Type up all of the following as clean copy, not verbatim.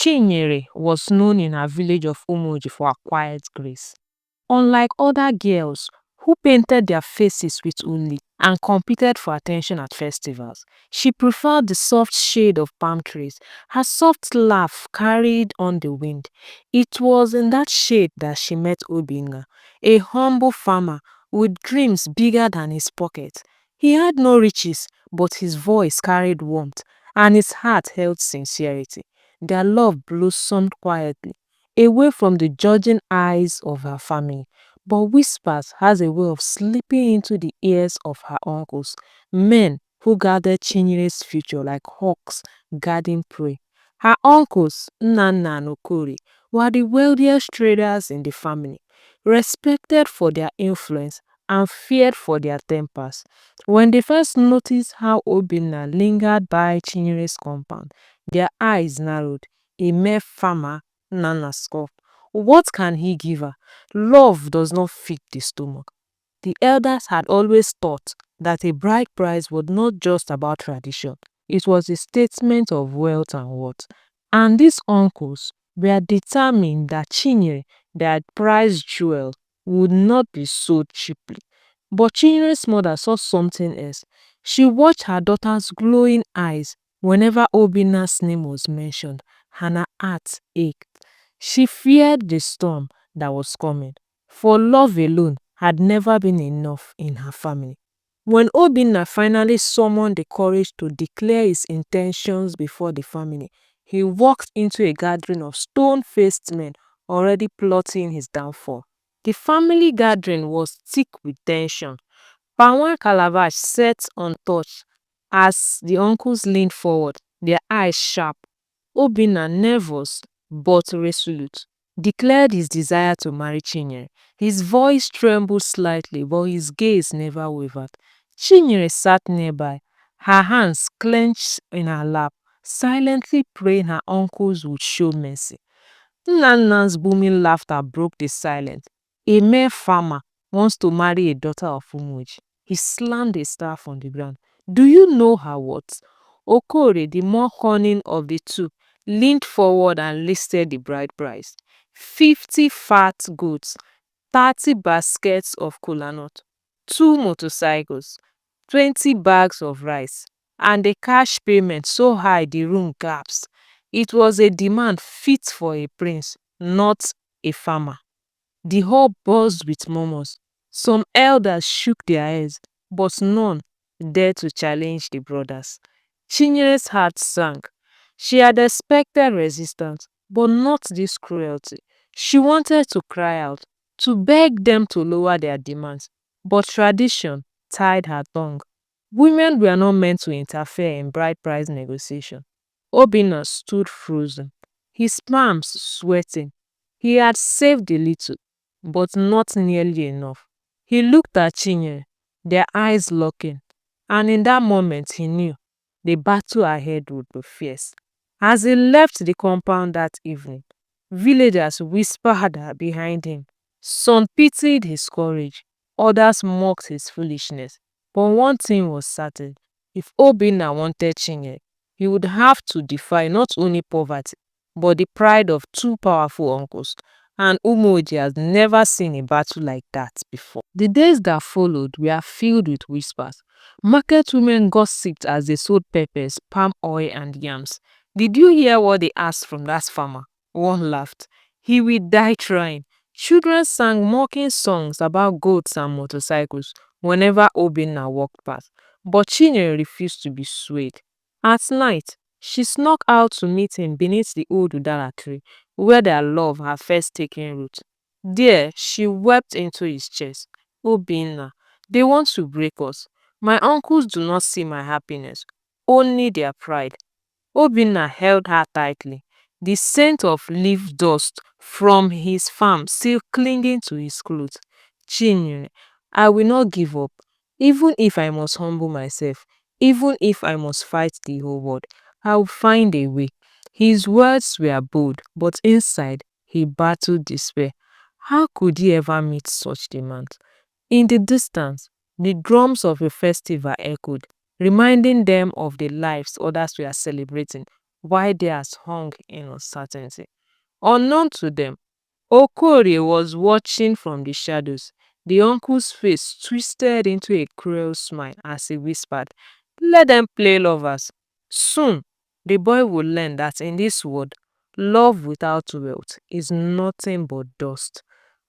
Chinyere was known in her village of Umoji for her quiet grace. Unlike other girls who painted their faces with uli and competed for attention at festivals, she preferred the soft shade of palm trees. Her soft laugh carried on the wind. It was in that shade that she met Obinna, a humble farmer with dreams bigger than his pocket. He had no riches, but his voice carried warmth, and his heart held sincerity. Their love blossomed quietly, away from the judging eyes of her family. But Whispers has a way of slipping into the ears of her uncles, men who guarded Chinyere's future like hawks guarding prey. Her uncles, Nnanna and Okori, were the wealthiest traders in the family, respected for their influence and feared for their tempers. When they first noticed how Obinna lingered by Chinyere's compound, their eyes narrowed. A mere farmer, Nana scoffed. What can he give her? Love does not feed the stomach. The elders had always thought that a bride price was not just about tradition, it was a statement of wealth and worth. And these uncles were determined that Chinyere, their prized jewel, would not be sold cheaply. But Chinyere's mother saw something else. She watched her daughter's glowing eyes whenever Obinna's name was mentioned, and her heart ached. She feared the storm that was coming, for love alone had never been enough in her family. When Obinna finally summoned the courage to declare his intentions before the family, he walked into a gathering of stone-faced men already plotting his downfall. The family gathering was thick with tension. Palm calabash set untouched as the uncles leaned forward, their eyes sharp. Obinna, nervous but resolute, declared his desire to marry Chinyere. His voice trembled slightly, but his gaze never wavered. Chinyere sat nearby, her hands clenched in her lap, silently praying her uncles would show mercy. Nnanna's booming laughter broke the silence. A mere farmer wants to marry a daughter of Umuji. He slammed a staff on the ground. Do you know her worth? Okore, the more cunning of the two, leaned forward and listed the bride price. 50 fat goats, 30 baskets of kola nut, 2 motorcycles, 20 bags of rice, and a cash payment so high the room gasped. It was a demand fit for a prince, not a farmer. The hall buzzed with murmurs. Some elders shook their heads, but none dared to challenge the brothers. Chinyere's heart sank. She had expected resistance, but not this cruelty. She wanted to cry out, to beg them to lower their demands, but tradition tied her tongue. Women were not meant to interfere in bride price negotiation. Obinna stood frozen, his palms sweating. He had saved a little, but not nearly enough. He looked at Chinyere, their eyes locking, and in that moment he knew the battle ahead would be fierce. As he left the compound that evening, villagers whispered behind him. Some pitied his courage, others mocked his foolishness. But one thing was certain: if Obinna wanted Chinyere, he would have to defy not only poverty, but the pride of two powerful uncles. And Umoji has never seen a battle like that before. The days that followed were filled with whispers. Market women gossiped as they sold peppers, palm oil, and yams. Did you hear what they asked from that farmer? One laughed. He will die trying. Children sang mocking songs about goats and motorcycles whenever Obinna walked past. But Chinyere refused to be swayed. At night, she snuck out to meet him beneath the old udara tree, where their love had first taken root. There, she wept into his chest. Obinna, they want to break us. My uncles do not see my happiness, only their pride. Obinna held her tightly, the scent of leaf dust from his farm still clinging to his clothes. Chinyere, I will not give up, even if I must humble myself, even if I must fight the whole world. I will find a way. His words were bold, but inside he battled despair. How could he ever meet such demands? In the distance, the drums of a festival echoed, reminding them of the lives others were celebrating. while theirs hung in uncertainty. Unknown to them, Okorie was watching from the shadows. The uncle's face twisted into a cruel smile as he whispered, "Let them play lovers. Soon, the boy will learn that in this world, love without wealth is nothing but dust."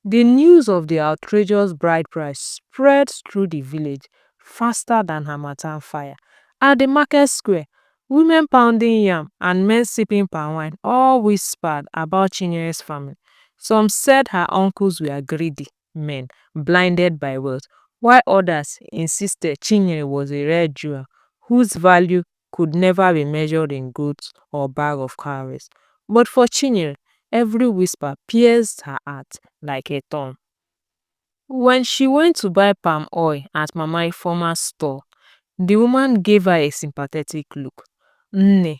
The news of the outrageous bride price spread through the village faster than Harmattan fire. At the market square, women pounding yam and men sipping palm wine all whispered about Chinyere's family. Some said her uncles were greedy men, blinded by wealth, while others insisted Chinyere was a rare jewel whose value could never be measured in goods or bag of cowries. But for Chinyere, every whisper pierced her heart like a thorn. When she went to buy palm oil at Mama Ifeoma's store, the woman gave her a sympathetic look. "Nne,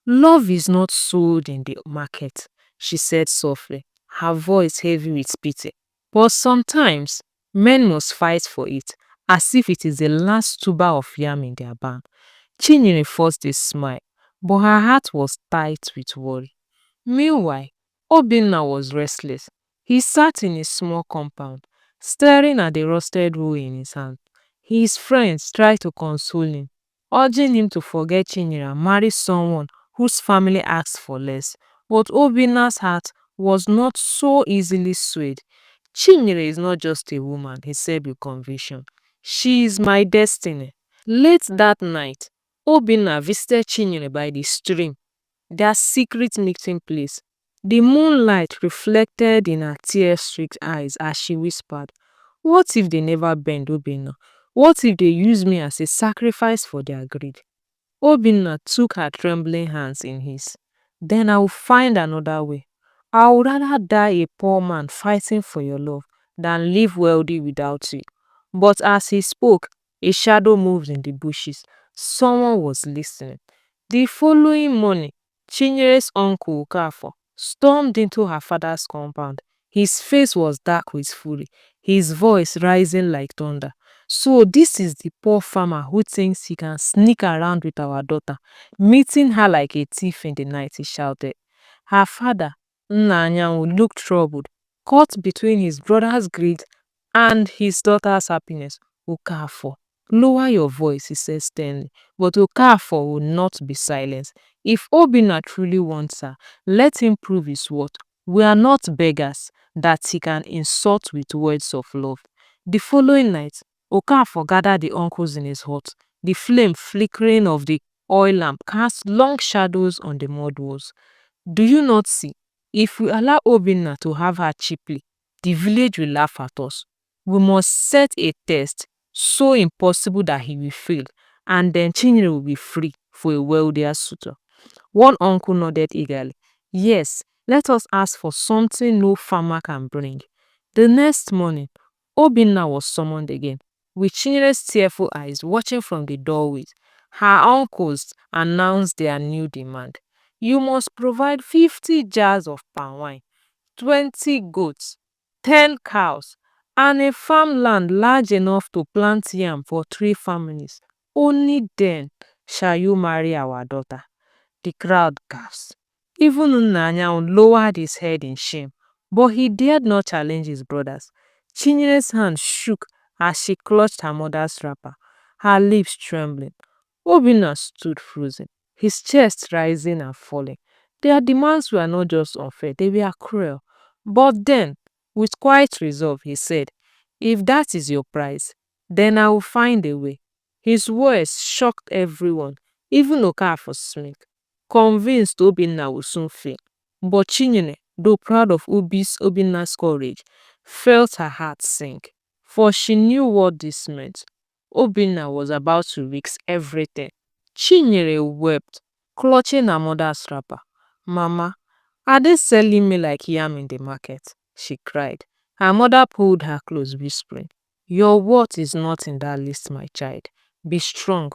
love is not sold in the market," she said softly, her voice heavy with pity. "But sometimes men must fight for it, as if it is the last tuber of yam in their barn." Chinyere forced a smile, but her heart was tight with worry. Meanwhile, Obinna was restless. He sat in his small compound, staring at the rusted roll in his hand. His friends tried to console him, urging him to forget Chinyere and marry someone whose family asked for less. But Obinna's heart was not so easily swayed. "Chinyere is not just a woman," he said with conviction. "She is my destiny." Late that night, Obinna visited Chinyere by the stream, their secret meeting place. The moonlight reflected in her tear-streaked eyes as she whispered, "What if they never bend, Obinna? What if they use me as a sacrifice for their greed?" Obinna took her trembling hands in his. "Then I will find another way. I would rather die a poor man fighting for your love than live wealthy without you." But as he spoke, a shadow moved in the bushes. Someone was listening. The following morning, Chinyere's uncle Okafor stormed into her father's compound. His face was dark with fury, his voice rising like thunder. "So this is the poor farmer who thinks he can sneak around with our daughter, meeting her like a thief in the night," he shouted. Her father, Nna Anyanwu, looked troubled, caught between his brother's greed and his daughter's happiness. "Okafor, lower your voice," he said sternly. But Okafor would not be silenced. "If Obinna truly wants her, let him prove his worth. We are not beggars that he can insult with words of love." The following night, Okafor gathered the uncles in his hut. The flame flickering of the oil lamp cast long shadows on the mud walls. "Do you not see? If we allow Obinna to have her cheaply, the village will laugh at us. We must set a test so impossible that he will fail, and then Chinyere will be free for a wealthier suitor." One uncle nodded eagerly. "Yes, let us ask for something no farmer can bring." The next morning, Obinna was summoned again, with Chinyere's tearful eyes watching from the doorways. Her uncles announced their new demand. "You must provide 50 jars of palm wine, 20 goats, 10 cows, and a farmland large enough to plant yam for 3 families. Only then shall you marry our daughter." The crowd gasped. Even Nnanyan lowered his head in shame, but he dared not challenge his brothers. Chinyere's hand shook as she clutched her mother's wrapper, her lips trembling. Obinna stood frozen, his chest rising and falling. Their demands were not just unfair, they were cruel. But then, with quiet resolve, he said, "If that is your price, then I will find a way." His words shocked everyone, even Okafor Smith, convinced Obinna would soon fail. But Chinyere, though proud of Obinna's courage, felt her heart sink, for she knew what this meant. Obinna was about to risk everything. Chinyere wept, clutching her mother's wrapper. "Mama, are they selling me like yam in the market?" she cried. Her mother pulled her close, whispering, "Your worth is not in that list, my child. Be strong."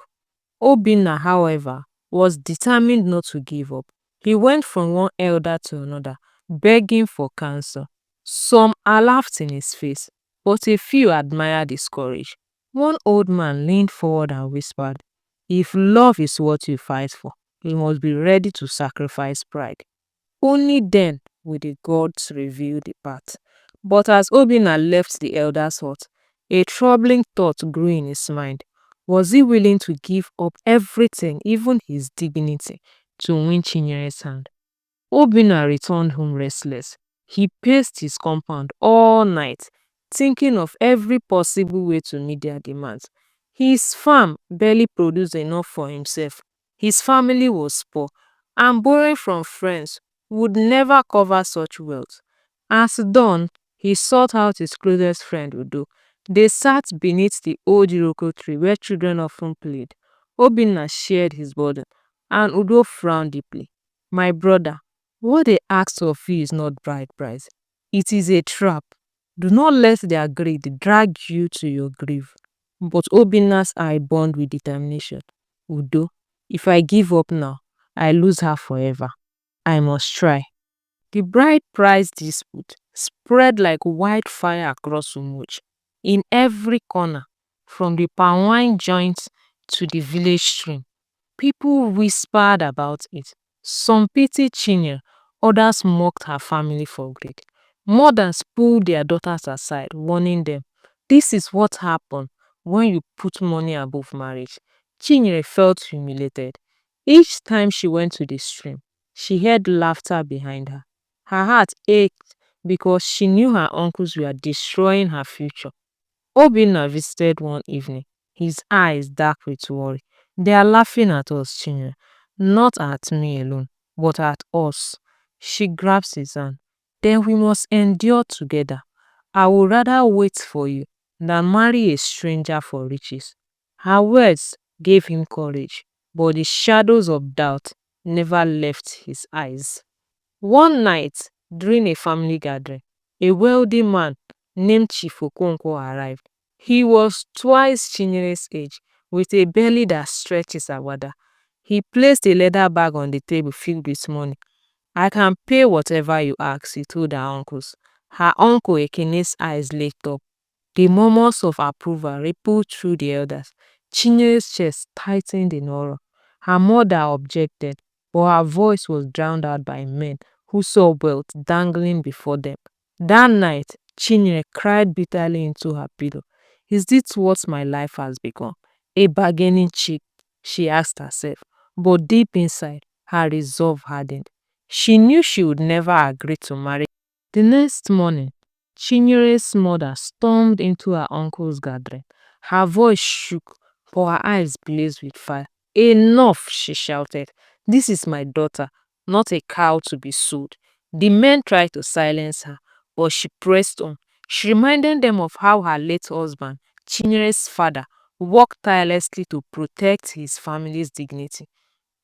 Obinna, however, was determined not to give up. He went from one elder to another, begging for counsel. Some laughed in his face, but a few admired his courage. One old man leaned forward and whispered, "If love is what you fight for, he must be ready to sacrifice pride. Only then will the gods reveal the path. But as Obinna left the elder's hut, a troubling thought grew in his mind. Was he willing to give up everything, even his dignity, to win Chinyere's hand? Obinna returned home restless. He paced his compound all night, thinking of every possible way to meet their demands. His farm barely produced enough for himself. His family was poor, and borrowing from friends would never cover such wealth. As dawn, he sought out his closest friend Udo. They sat beneath the old Iroko tree where children often played. Obinna shared his burden, and Udo frowned deeply. My brother, what they ask of you is not bride price. It is a trap. Do not let their greed drag you to your grave. But Obinna's eye burned with determination. Udo, if I give up now, I lose her forever. I must try. The bride price dispute spread like wildfire across Umuch. In every corner, from the palm wine joint to the village stream, people whispered about it. Some pitied Chinyere, others mocked her family for greed. Mothers pulled their daughters aside, warning them, this is what happens when you put money above marriage. Chinyere felt humiliated. Each time she went to the stream, she heard laughter behind her. Her heart ached because she knew her uncles were destroying her future. Obinna visited one evening, his eyes dark with worry. They are laughing at us, Chinyere. Not at me alone, but at us. She grabs his hand. Then we must endure together. I would rather wait for you than marry a stranger for riches. Her words gave him courage, but the shadows of doubt never left his eyes. One night, during a family gathering, a wealthy man named Chief Okonkwo arrived. He was twice Chinyere's age, with a belly that stretches awada. He placed a leather bag on the table filled with money. I can pay whatever you ask, he told her uncles. Her uncle Ekene's eyes lit up. The murmurs of approval rippled through the elders. Chinyere's chest tightened in horror. Her mother objected, but her voice was drowned out by men who saw wealth dangling before them. That night, Chinyere cried bitterly into her pillow. Is this what my life has become? A bargaining chip, she asked herself. But deep inside, her resolve hardened. She knew she would never agree to marry. The next morning, Chinyere's mother stormed into her uncle's gathering. Her voice shook, but her eyes blazed with fire. Enough, she shouted. This is my daughter, not a cow to be sold. The men tried to silence her, but she pressed on. She reminded them of how her late husband, Chinyere's father, worked tirelessly to protect his family's dignity.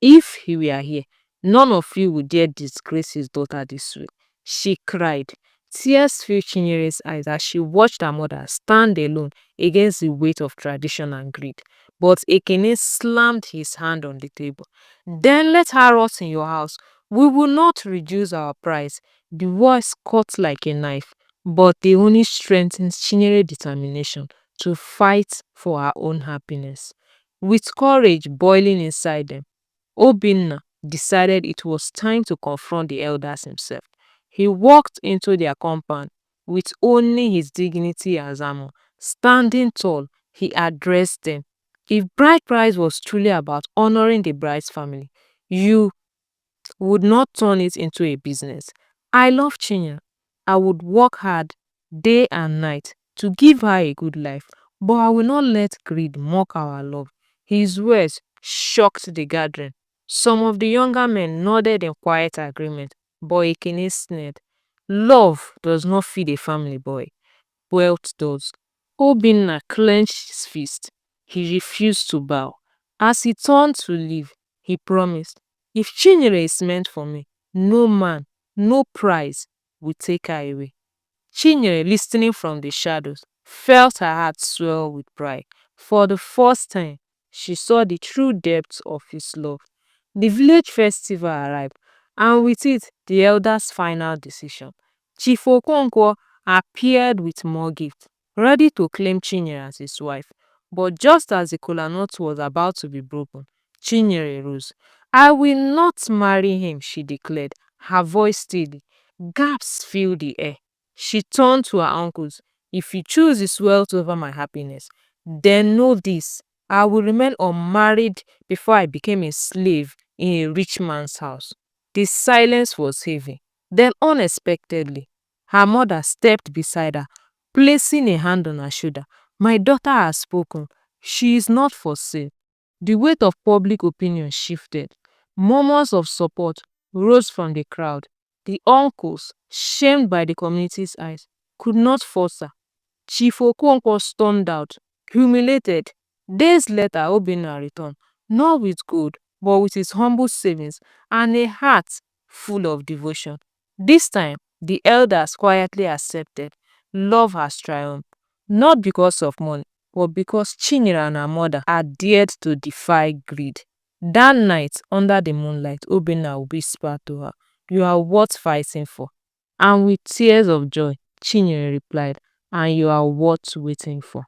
If he were here, none of you would dare disgrace his daughter this way. She cried. Tears filled Chinyere's eyes as she watched her mother stand alone against the weight of tradition and greed. But Ekene slammed his hand on the table. Then let her rot in your house. We will not reduce our price. The voice cut like a knife, but they only strengthened Chinyere's determination to fight for her own happiness. With courage boiling inside them, Obinna decided it was time to confront the elders himself. He walked into their compound with only his dignity as armor. Standing tall, he addressed them. If bride price was truly about honoring the bride's family, you would not turn it into a business. I love Chinya. I would work hard day and night to give her a good life, but I will not let greed mock our love. His words shocked the gathering. Some of the younger men nodded in quiet agreement, but Ekene sneered. Love does not feed a family, boy. Wealth does. Obinna clenched his fist. He refused to bow. As he turned to leave, he promised, if Chinyere is meant for me, no man, no prize will take her away. Chinyere, listening from the shadows, felt her heart swell with pride. For the first time, she saw the true depth of his love. The village festival arrived, and with it, the elders' final decision. Chief Okonkwo appeared with more gifts, ready to claim Chinyere as his wife. But just as the kola nut was about to be broken, Chinyere rose. I will not marry him, she declared, her voice steady. Gasps filled the air. She turned to her uncles. If you choose his wealth over my happiness, then know this. I will remain unmarried before I became a slave in a rich man's house. The silence was heavy. Then, unexpectedly, her mother stepped beside her, placing a hand on her shoulder. My daughter has spoken. She is not for sale. The weight of public opinion shifted. Murmurs of support rose from the crowd. The uncles, shamed by the community's eyes, could not force her. Chief Okonkwo stormed out, humiliated. Days later, Obinna returned, not with gold, but with his humble savings and a heart full of devotion. This time, the elders quietly accepted. Love has triumphed, not because of money, but because Chinyere and her mother had dared to defy greed. That night, under the moonlight, Obinna whispered to her, "You are worth fighting for." And with tears of joy, Chinyere replied, "And you are worth waiting for."